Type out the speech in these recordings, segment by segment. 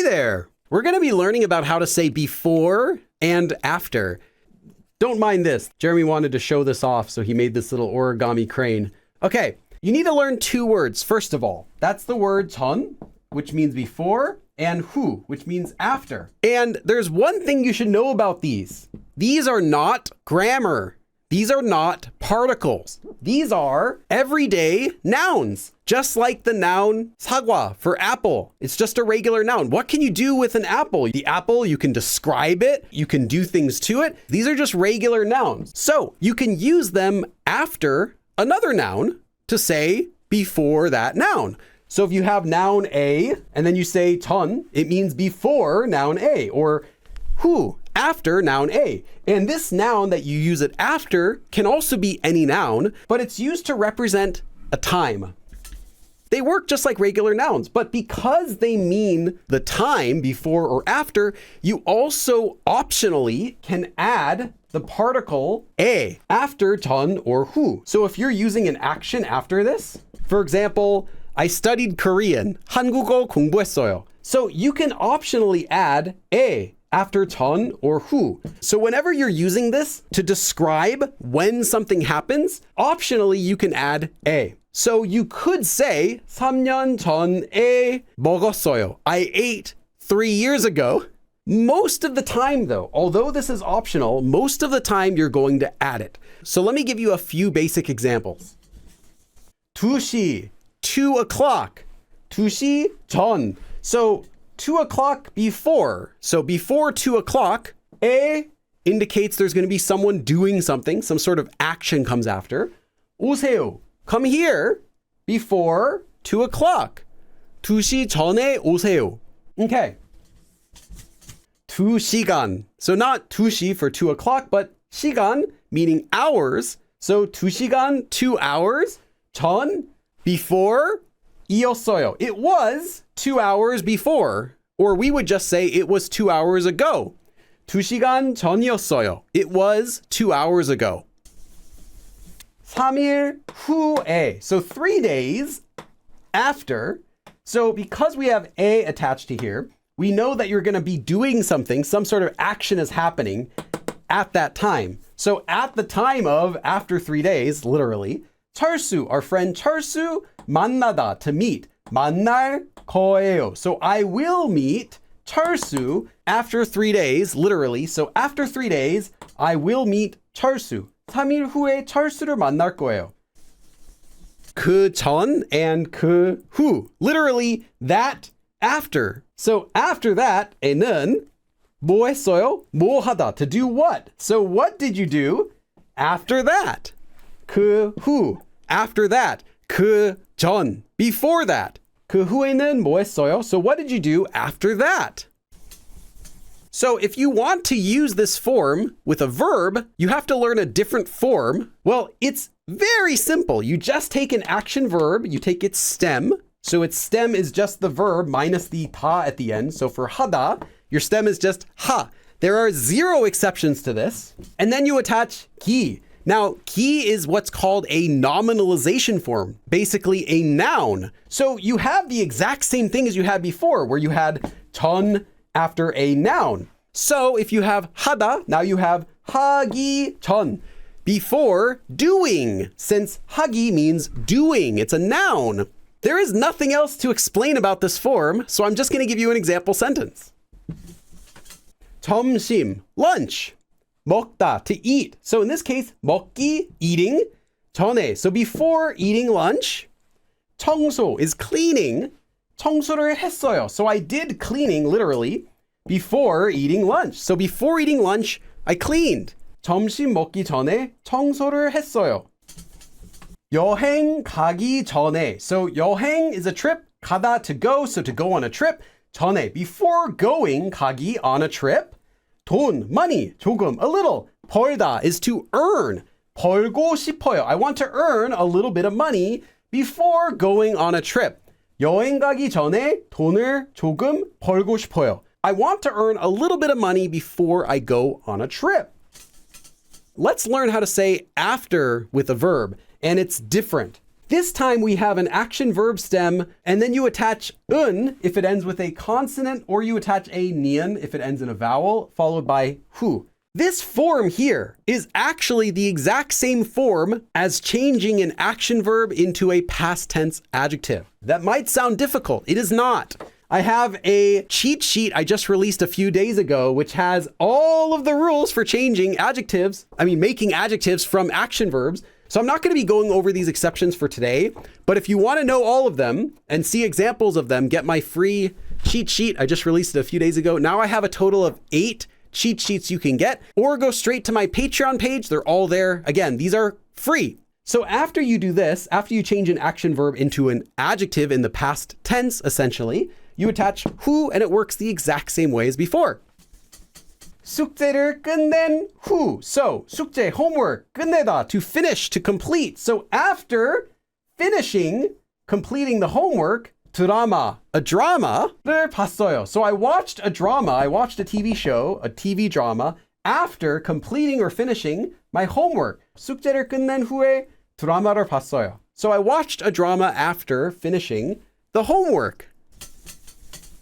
there! We're going to be learning about how to say before and after. Don't mind this. Jeremy wanted to show this off, so he made this little origami crane. Okay, you need to learn two words, first of all. That's the word 전, which means before, and 후, which means after. And there's one thing you should know about these. These are not grammar. These are not particles. These are everyday nouns, just like the noun 사과 for apple. It's just a regular noun. What can you do with an apple? The apple, you can describe it. You can do things to it. These are just regular nouns. So you can use them after another noun to say before that noun. So if you have noun A and then you say 전, it means before noun A, or 후, after noun A. And this noun that you use it after can also be any noun, but it's used to represent a time. They work just like regular nouns, but because they mean the time before or after, you also optionally can add the particle 에 after 전 or 후. So if you're using an action after this, for example, I studied Korean, 한국어 공부했어요. So you can optionally add 에 after 전 or 후. So whenever you're using this to describe when something happens, optionally you can add 에. So you could say 3년 전에 먹었어요. I ate 3 years ago. Most of the time though, although this is optional, most of the time you're going to add it. So let me give you a few basic examples. 2시, 2 o'clock. 2시 전. So 2 o'clock before. So before 2 o'clock, 에 indicates there's going to be someone doing something, some sort of action comes after. 오세요. Come here before 2 o'clock. 2시 전에 오세요. Okay. 2시간. So not 2시 for 2 o'clock, but 시간 meaning hours. So 2시간, 2 hours. 전, before, 이었어요. It was 2 hours before. Or we would just say it was 2 hours ago. 2시간 전이었어요. It was 2 hours ago. 3일 후에. So 3 days after. So because we have a attached to here, we know that you're going to be doing something, some sort of action is happening at that time. So at the time of after 3 days, literally, 철수, our friend 철수, 만나다, to meet. 만날 거예요. So I will meet 철수 after 3 days, literally. So after 3 days, I will meet 철수. 3일 후에 철수를 만날 거예요. 그 전 and 그 후. Literally, that after. So after that, 에는 뭐 했어요? 뭐 하다. To do what? So what did you do after that? 그 후. After that. 그 전. Before that. 그 후에는 뭐 했어요? So what did you do after that? So if you want to use this form with a verb, you have to learn a different form. Well, it's very simple. You just take an action verb, you take its stem. So its stem is just the verb minus the 다 at the end. So for 하다, your stem is just 하. There are 0 exceptions to this. And then you attach 기. Now, 기 is what's called a nominalization form, basically a noun. So you have the exact same thing as you had before, where you had 전 after a noun. So if you have 하다, now you have 하기 전. Before doing, since 하기 means doing, it's a noun. There is nothing else to explain about this form, so I'm just going to give you an example sentence. 점심, lunch. 먹다, to eat. So in this case, 먹기, eating. 전에, so before eating lunch. 청소 is cleaning. 청소를 했어요. So I did cleaning, literally, before eating lunch. So before eating lunch, I cleaned. 점심 먹기 전에 청소를 했어요. 여행 가기 전에. So 여행 is a trip. 가다, to go. So to go on a trip. 전에, before going, 가기, on a trip. 돈, money, 조금, a little. 벌다 is to earn. 벌고 싶어요. I want to earn a little bit of money before going on a trip. 여행 가기 전에 돈을 조금 벌고 싶어요. I want to earn a little bit of money before I go on a trip. Let's learn how to say after with a verb, and it's different. This time we have an action verb stem, and then you attach un if it ends with a consonant, or you attach a nian if it ends in a vowel, followed by hu. This form here is actually the exact same form as changing an action verb into a past tense adjective. That might sound difficult. It is not. I have a cheat sheet I just released a few days ago, which has all of the rules for changing making adjectives from action verbs. So I'm not going to be going over these exceptions for today, but if you want to know all of them and see examples of them, get my free cheat sheet. I just released it a few days ago. Now I have a total of 8 cheat sheets you can get, or go straight to my Patreon page. They're all there. Again, these are free. So after you do this, after you change an action verb into an adjective in the past tense, essentially, you attach hu, and it works the exact same way as before. 숙제를 끝낸 후. So, 숙제, homework, 끝내다, to finish, to complete. So after finishing, completing the homework, 드라마, a drama를 봤어요. So I watched a drama, I watched a TV show, a TV drama, after completing or finishing my homework. 숙제를 끝낸 후에 드라마를 봤어요. So I watched a drama after finishing the homework.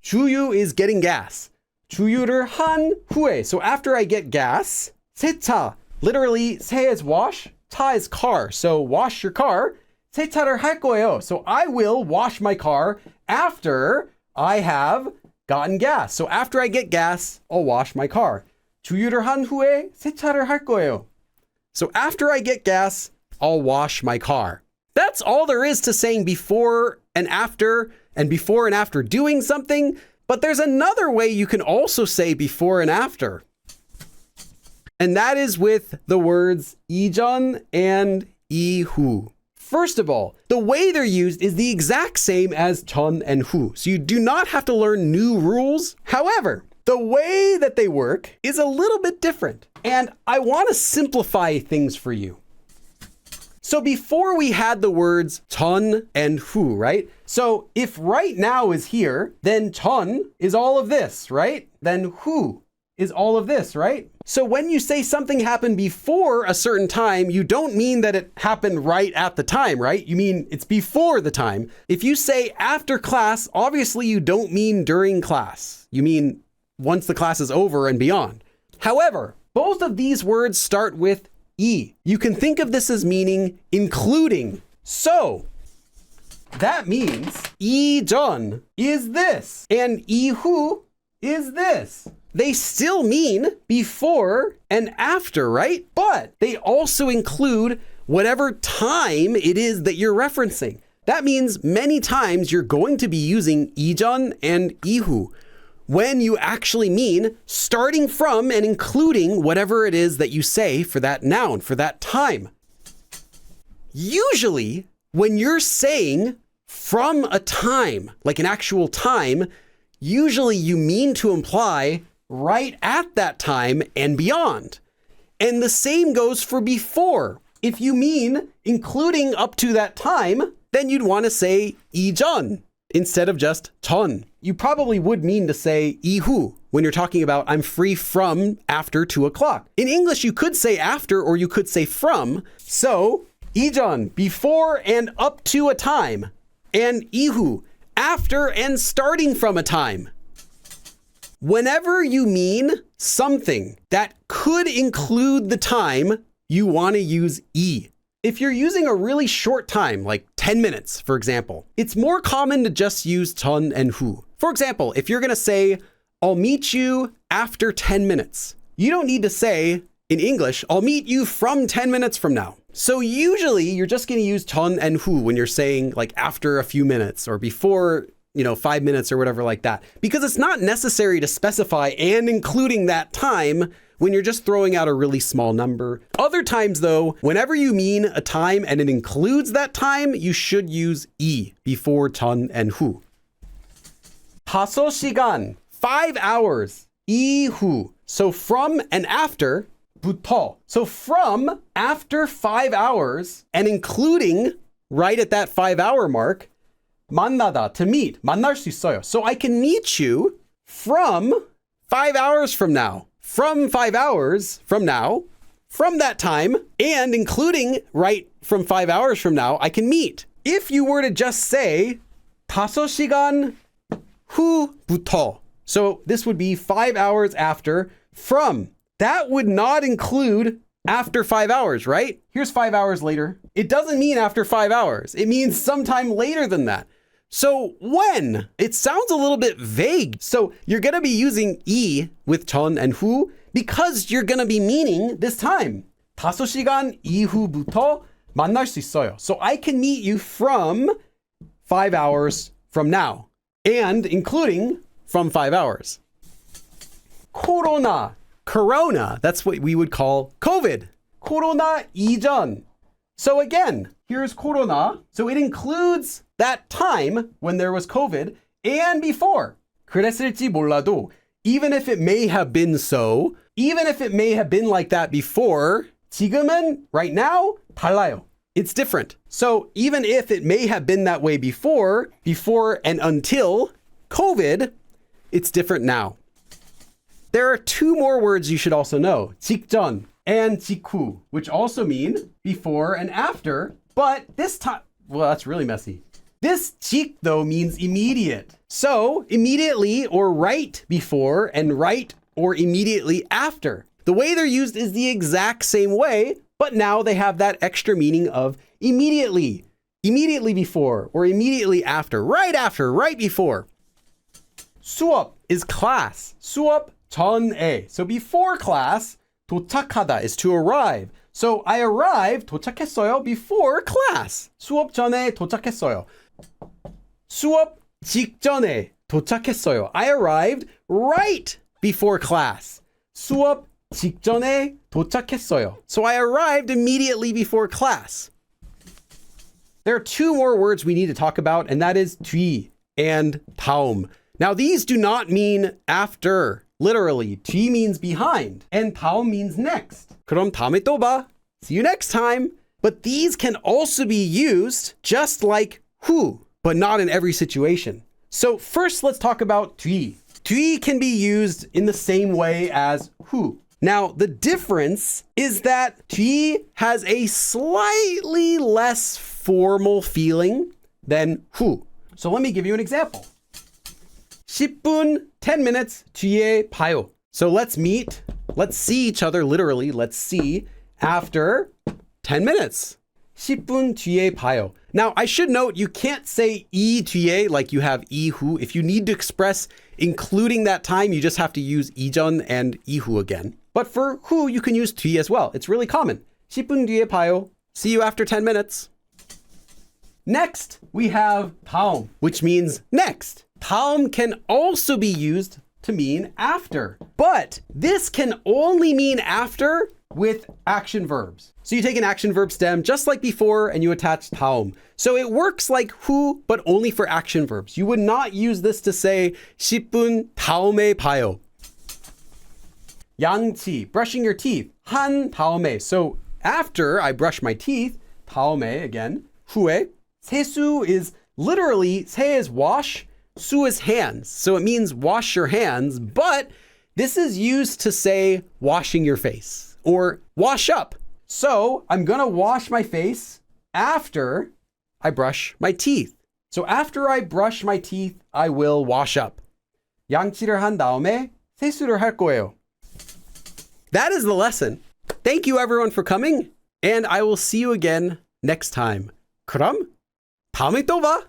주유 is getting gas. 주유를 한 후에. So after I get gas, 세차. Literally, 세 is wash, 차 is car. So wash your car. 세차를 할 거예요. So I will wash my car after I have gotten gas. So after I get gas, I'll wash my car. 주유를 한 후에 세차를 할 거예요. So after I get gas, I'll wash my car. That's all there is to saying before and after doing something. But there's another way you can also say before and after. And that is with the words 이전 and 이후. First of all, the way they're used is the exact same as 전 and 후. So you do not have to learn new rules. However, the way that they work is a little bit different. And I want to simplify things for you. So before we had the words 전 and 후, right? So if right now is here, then 전 is all of this, right? Then 후 is all of this, right? So when you say something happened before a certain time, you don't mean that it happened right at the time, right? You mean it's before the time. If you say after class, obviously you don't mean during class. You mean once the class is over and beyond. However, both of these words start with E. You can think of this as meaning including. So that means 이전 is this and 이후 is this. They still mean before and after, right? But they also include whatever time it is that you're referencing. That means many times you're going to be using 이전 and 이후 when you actually mean starting from and including whatever it is that you say for that noun, for that time. Usually, when you're saying from a time, like an actual time, usually you mean to imply right at that time and beyond. And the same goes for before. If you mean including up to that time, then you'd want to say 이전 instead of just 전. You probably would mean to say 이후 when you're talking about I'm free from after 2 o'clock. In English, you could say after or you could say from. So 이전, before and up to a time, and 이후, after and starting from a time. Whenever you mean something that could include the time, you want to use 이. If you're using a really short time, like 10 minutes, for example, it's more common to just use 전 and 후. For example, if you're going to say, I'll meet you after 10 minutes, you don't need to say in English, I'll meet you from 10 minutes from now. So usually you're just going to use 전 and 후 when you're saying like after a few minutes or before, 5 minutes or whatever like that, because it's not necessary to specify and including that time when you're just throwing out a really small number. Other times though, whenever you mean a time and it includes that time, you should use 이 before 전 and 후. 5시간, 5 hours, 이후. So from and after, 부터. So from after 5 hours and including right at that 5-hour mark, 만나다, to meet, 만날 수 있어요. So I can meet you from 5 hours from now. From 5 hours from now, from that time, and including right from 5 hours from now, I can meet. if you were to just say 5시간 후부터, so this would be 5 hours after from, that would not include after 5 hours, right? Here's 5 hours later. It doesn't mean after 5 hours. It means sometime later than that. So when? It sounds a little bit vague. So you're going to be using 이 with 전 and 후 because you're going to be meaning this time. 5시간 이후부터 만날 수 있어요. So I can meet you from 5 hours from now and including from 5 hours. Corona, that's what we would call COVID. Corona 이전. So again, here's corona. So it includes that time when there was COVID and before. 그랬을지 몰라도, even if it may have been so, even if it may have been like that before, 지금은, right now, 달라요. It's different. So even if it may have been that way before and until COVID, it's different now. There are two more words you should also know, 직전 and 직후, which also mean before and after, but this time, well, that's really messy. This 직, though, means immediate. So immediately or right before and right or immediately after. The way they're used is the exact same way, but now they have that extra meaning of immediately before or immediately after, right before. 수업 is class. 수업 전에. So before class, 도착하다 is to arrive. So I arrived, 도착했어요, before class. 수업 전에 도착했어요. 수업 직전에 도착했어요. I arrived right before class. 수업 직전에 도착했어요. So I arrived immediately before class. There are two more words we need to talk about, and that is 뒤 and 다음. Now, these do not mean after. Literally, 뒤 means behind, and 다음 means next. 그럼 다음에 또 봐. See you next time. But these can also be used just like 후, but not in every situation. So first, let's talk about 뒤. 뒤 can be used in the same way as 후. Now, the difference is that 뒤 has a slightly less formal feeling than 후. So let me give you an example. 10분, 10 minutes 뒤에 봐요. So let's meet, let's see each other literally, let's see after 10 minutes. 10분 뒤에 봐요. Now, I should note you can't say 이 뒤에 like you have 이후. If you need to express including that time, you just have to use 이전 and 이후 again. But for 후, you can use 뒤 as well. It's really common. 10분 뒤에 봐요. See you after 10 minutes. Next, we have 다음, which means next. 다음 can also be used to mean after, but this can only mean after with action verbs. So you take an action verb stem just like before and you attach 다음. So it works like 후, but only for action verbs. You would not use this to say 10분 다음에 봐요. 양치, brushing your teeth. 한 다음에. So after I brush my teeth, 다음에 again, 후에. 세수 is literally, 세 is wash, 수 is hands. So it means wash your hands, but this is used to say washing your face or wash up. So I'm gonna wash my face after I brush my teeth. So after I brush my teeth, I will wash up. 양치를 한 다음에 세수를 할 거예요. That is the lesson. Thank you everyone for coming, and I will see you again next time. 그럼 다음에 또 봐.